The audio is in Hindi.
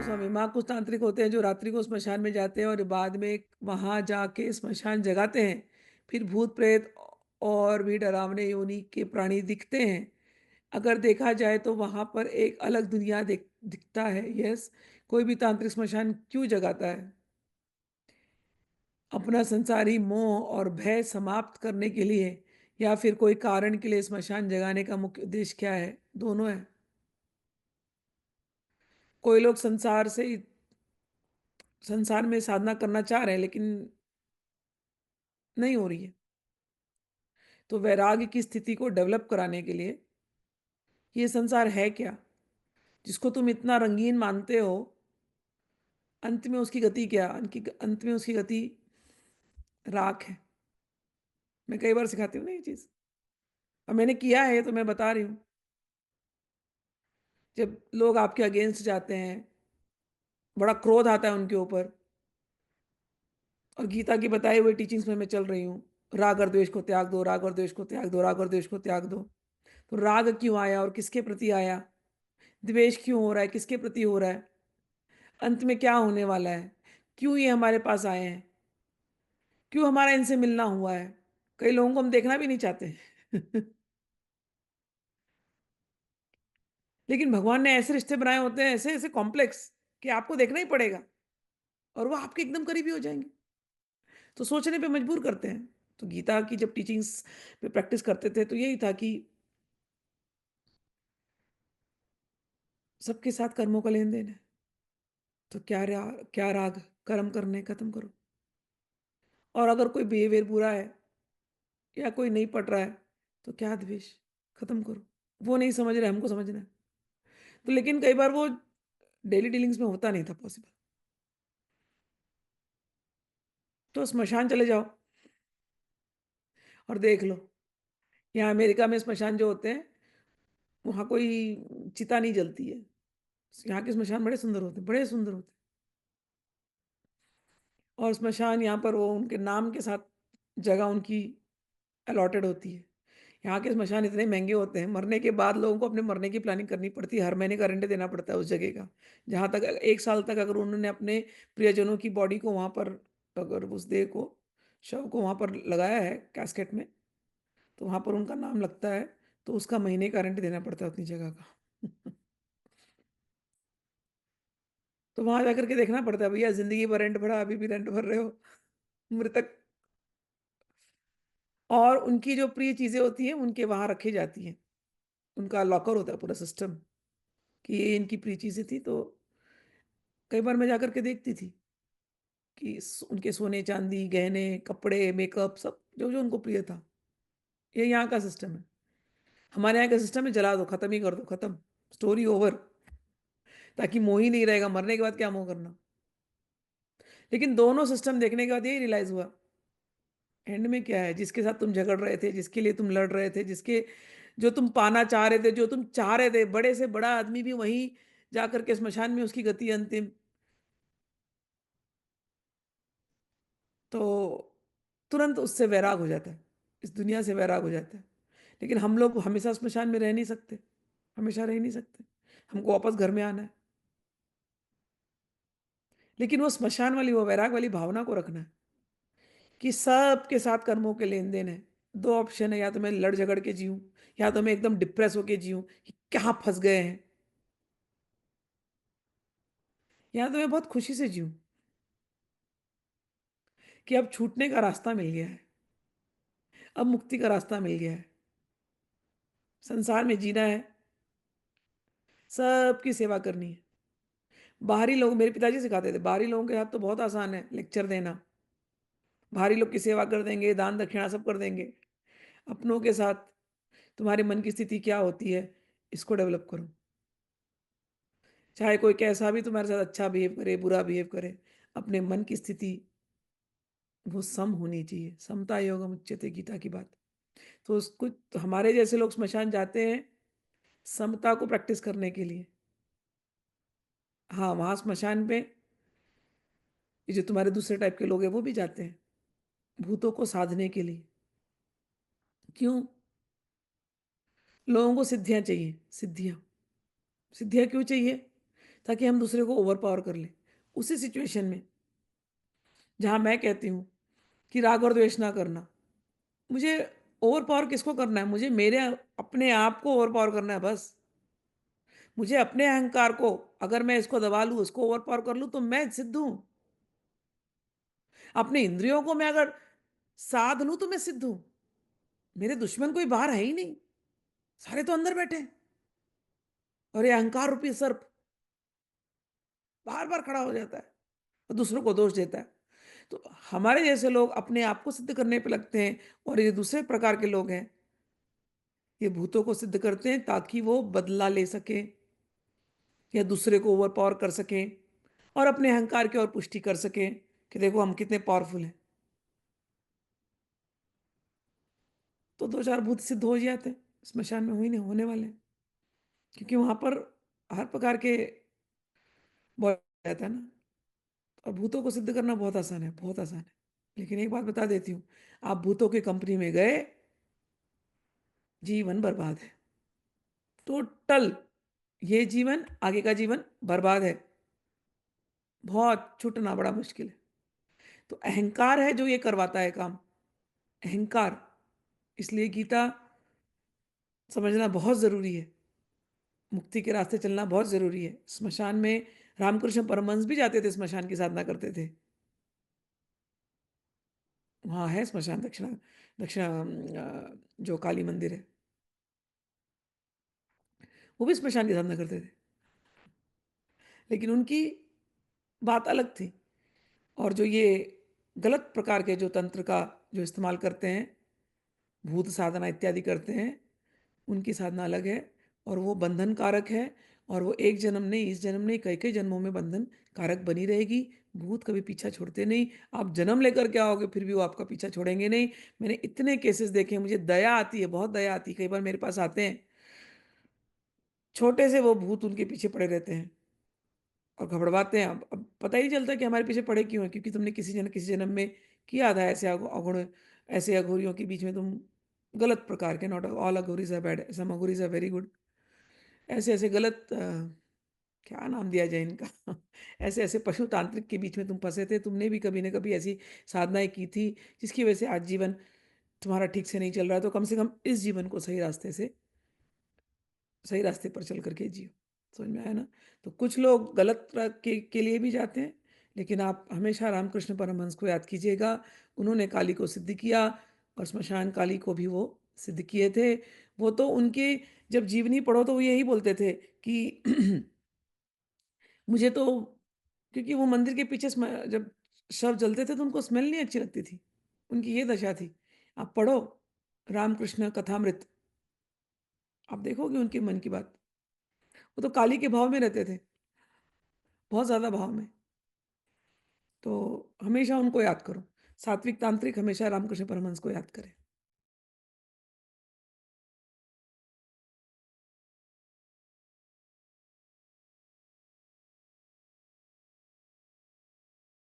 स्वामी, वहाँ कुछ तांत्रिक होते हैं जो रात्रि को स्मशान में जाते हैं और बाद में वहाँ जाके स्मशान जगाते हैं। फिर भूत-प्रेत और भी डरावने योनि के प्राणी दिखते हैं। अगर देखा जाए तो वहाँ पर एक अलग दुनिया दिखता है। यस, कोई भी तांत्रिक स्मशान क्यों जगाता है? अपना संसारी मोह और भय समाप्त करने के लिए या फिर कोई कारण के लिए स्मशान जगाने का मुख्य उद्देश्य क्या है? दोनों है। कोई लोग संसार में साधना करना चाह रहे हैं लेकिन नहीं हो रही है। तो वैराग्य की स्थिति को डेवलप कराने के लिए ये संसार है क्या? जिसको तुम इतना रंगीन मानते हो, अंत में उसकी गति क्या? अंत में उसकी गति राख है। मैं कई बार सिखाती हूँ ना ये चीज़। और मैंने किया है तो मैं बता रही हूँ। जब लोग आपके अगेंस्ट जाते हैं, बड़ा क्रोध आता है उनके ऊपर और गीता की बताई हुई टीचिंग्स में मैं चल रही हूँ। राग और द्वेष को त्याग दो, राग और द्वेष को त्याग दो, राग और द्वेष को त्याग दो। तो राग क्यों आया और किसके प्रति आया? द्वेष क्यों हो रहा है, किसके प्रति हो रहा है? अंत में क्या होने वाला है? क्यों ये हमारे पास आए हैं? क्यों हमारा इनसे मिलना हुआ है? कई लोगों को हम देखना भी नहीं चाहते। लेकिन भगवान ने ऐसे रिश्ते बनाए होते हैं, ऐसे-ऐसे कॉम्प्लेक्स कि आपको देखना ही पड़ेगा और वो आपके एकदम करीबी हो जाएँगे। तो सोचने पे मजबूर करते हैं। तो गीता की जब टीचिंग्स पे प्रैक्टिस करते थे तो यही था कि सबके साथ कर्मों का लेन-देन है। तो क्या राग कर्म करने खत्म करो। और अगर कोई बिहेवियर बुरा है या कोई नहीं पट रहा है, तो क्या द्वेष? खत्म करो। वो नहीं समझ रहे, हमको समझना है। तो लेकिन कई बार वो डेली डीलिंग्स में होता नहीं था पॉसिबल। तो स्मशान चले जाओ और देख लो। यहाँ अमेरिका में स्मशान जो होते हैं, वहाँ कोई चिता नहीं जलती है। यहाँ के स्मशान बड़े सुंदर होते हैं, बड़े सुंदर होते हैं। और स्मशान यहाँ पर वो उनके नाम के साथ जगह उनकी अलॉटेड होती है। यहाँ के स्मशान इतने महँगे होते हैं, मरने के बाद लोगों को अपने मरने की प्लानिंग करनी पड़ती है, हर महीने का रेंट देना पड़ता है उस जगह का। जहाँ तक 1 साल तक अगर उन्होंने अपने प्रियजनों की बॉडी को वहाँ पर अगर उस देह को शव को वहाँ पर लगाया है कैस्केट में, तो वहाँ पर उनका नाम लगता है, तो उसका महीने का रेंट देना पड़ता है उतनी जगह का। तो वहाँ जाकर के देखना पड़ता है, भैया ज़िंदगी भर रेंट भरा, अभी भी रेंट भर रहे हो। मृतक और उनकी जो प्रिय चीज़ें होती हैं, उनके वहाँ रखी जाती हैं। उनका लॉकर होता है पूरा सिस्टम कि ये इनकी प्रिय चीज़ें थी, तो कई बार मैं जाकर के देखती थी कि उनके सोने चांदी गहने कपड़े मेकअप सब जो जो उनको प्रिय था। ये यहाँ का सिस्टम है। हमारे यहाँ का सिस्टम है जला दो खत्म ही कर दो खत्म स्टोरी ओवर। ताकि मोह ही नहीं रहेगा, मरने के बाद क्या मोह करना। लेकिन दोनों सिस्टम देखने के बाद यही रियलाइज हुआ एंड में क्या है, जिसके साथ तुम झगड़ रहे थे, जिसके लिए तुम लड़ रहे थे, जिसके जो तुम पाना चाह रहे थे, जो तुम चाह रहे थे, बड़े से बड़ा आदमी भी वहीं जाकर के स्मशान में उसकी गति अंतिम। तो तुरंत उससे वैराग हो जाता है, इस दुनिया से वैराग हो जाता है। लेकिन हम लोग हमेशा श्मशान में रह नहीं सकते, हमेशा रह नहीं सकते। हमको वापस घर में आना है। लेकिन वो श्मशान वाली, वो वैराग वाली भावना को रखना है कि सबके साथ कर्मों के लेन-देन है। 2 ऑप्शन है, या तो मैं लड़ झगड़ के जीऊँ, या तो मैं एकदम डिप्रेस होके जीऊँ कि कहाँ फँस गए हैं, या तो मैं बहुत खुशी से जीऊँ कि अब छूटने का रास्ता मिल गया है, अब मुक्ति का रास्ता मिल गया है। संसार में जीना है, सबकी सेवा करनी है। बाहरी लोग मेरे पिताजी सिखाते थे, बाहरी लोगों के साथ तो बहुत आसान है लेक्चर देना। बाहरी लोग की सेवा कर देंगे, दान दक्षिणा सब कर देंगे। अपनों के साथ तुम्हारे मन की स्थिति क्या होती है, इसको डेवलप करो। चाहे कोई कैसा भी तुम्हारे साथ अच्छा बिहेव करे, बुरा बिहेव करे, अपने मन की स्थिति वो सम होनी चाहिए। समता योगम उच्यते गीता की बात। तो उसको तो हमारे जैसे लोग स्मशान जाते हैं समता को प्रैक्टिस करने के लिए। हाँ, वहाँ स्मशान पे ये जो तुम्हारे दूसरे टाइप के लोग हैं वो भी जाते हैं, भूतों को साधने के लिए। क्यों? लोगों को सिद्धियाँ चाहिए, सिद्धियाँ। सिद्धियाँ क्यों चाहिए? ताकि हम दूसरे को ओवर पावर कर लें। उसी सिचुएशन में जहाँ मैं कहती हूँ कि राग और द्वेष ना करना, मुझे ओवर पावर किसको करना है? मुझे मेरे अपने आप को ओवर पावर करना है बस। मुझे अपने अहंकार को, अगर मैं इसको दबा लूँ, इसको ओवर पावर कर लूँ, तो मैं सिद्ध हूँ। अपने इंद्रियों को मैं अगर साध लूँ, तो मैं सिद्ध हूँ। मेरे दुश्मन कोई बाहर है ही नहीं, सारे तो अंदर बैठे हैं। और ये अहंकार रूपी सर्प बार-बार खड़ा हो जाता है और दूसरों को दोष देता है। तो हमारे जैसे लोग अपने आप को सिद्ध करने पे लगते हैं, और ये दूसरे प्रकार के लोग हैं, ये भूतों को सिद्ध करते हैं ताकि वो बदला ले सकें या दूसरे को ओवर पावर कर सकें और अपने अहंकार की ओर पुष्टि कर सकें कि देखो हम कितने पावरफुल हैं। तो 2-4 भूत सिद्ध हो ही जाते हैं, स्मशान में हुई नहीं होने वाले हैं। क्योंकि वहाँ पर हर प्रकार के बॉय रहता है ना, और भूतों को सिद्ध करना बहुत आसान है, बहुत आसान है। लेकिन एक बात बता देती हूँ, आप भूतों की कंपनी में गए, जीवन बर्बाद है। टोटल ये जीवन, आगे का जीवन बर्बाद है। बहुत छूटना बड़ा मुश्किल है। तो अहंकार है जो ये करवाता है काम, अहंकार। इसलिए गीता समझना बहुत ज़रूरी है। मुक्ति के रास्ते चलना बहुत ज़रूरी है। स्मशान में रामकृष्ण परमहंस भी जाते थे, स्मशान की साधना करते थे। वहाँ है स्मशान, दक्षिणा जो काली मंदिर है, वो भी स्मशान की साधना करते थे। लेकिन उनकी बात अलग थी। और जो ये गलत प्रकार के जो तंत्र का जो इस्तेमाल करते हैं, भूत साधना इत्यादि करते हैं, उनकी साधना अलग है और वो बंधन कारक है। और वो एक जन्म नहीं, इस जन्म नहीं, कई-कई जन्मों में बंधन कारक बनी रहेगी। भूत कभी पीछा छोड़ते नहीं। आप जन्म लेकर के आओगे, फिर भी वो आपका पीछा छोड़ेंगे नहीं। मैंने इतने केसेस देखे हैं, मुझे दया आती है, बहुत दया आती है। कई बार मेरे पास आते हैं, छोटे से वो भूत उनके पीछे पड़े रहते हैं और घबराते हैं। अब पता ही नहीं चलता कि हमारे पीछे पड़े क्यों हैं, क्योंकि तुमने किसी जन्म में किया था ऐसे अवगुण, ऐसे अघोरियों के बीच में तुम गलत प्रकार के, not all aghoris are bad, some aghoris are very good, ऐसे-ऐसे गलत क्या नाम दिया जाए इनका ऐसे-ऐसे पशु तांत्रिक के बीच में तुम फँसे थे। तुमने भी कभी न कभी ऐसी साधनाएँ की थी, जिसकी वजह से आज जीवन तुम्हारा ठीक से नहीं चल रहा है। तो कम से कम इस जीवन को सही रास्ते पर चल कर के जियो। समझ में आया ना? तो कुछ लोग गलत के लिए भी जाते हैं, लेकिन आप हमेशा रामकृष्ण परमहंस को याद कीजिएगा। उन्होंने काली को सिद्ध किया और श्मशान काली को भी वो सिद्ध किए थे। वो तो उनकी जब जीवनी पढ़ो तो वो यही बोलते थे कि मुझे तो, क्योंकि वो मंदिर के पीछे जब शव जलते थे तो उनको स्मेल नहीं अच्छी लगती थी। उनकी ये दशा थी। आप पढ़ो रामकृष्ण कथामृत, आप देखोगे उनके मन की बात। वो तो काली के भाव में रहते थे, बहुत ज़्यादा भाव में। तो हमेशा उनको याद करो। सात्विक तांत्रिक हमेशा रामकृष्ण परमहंस को याद करें।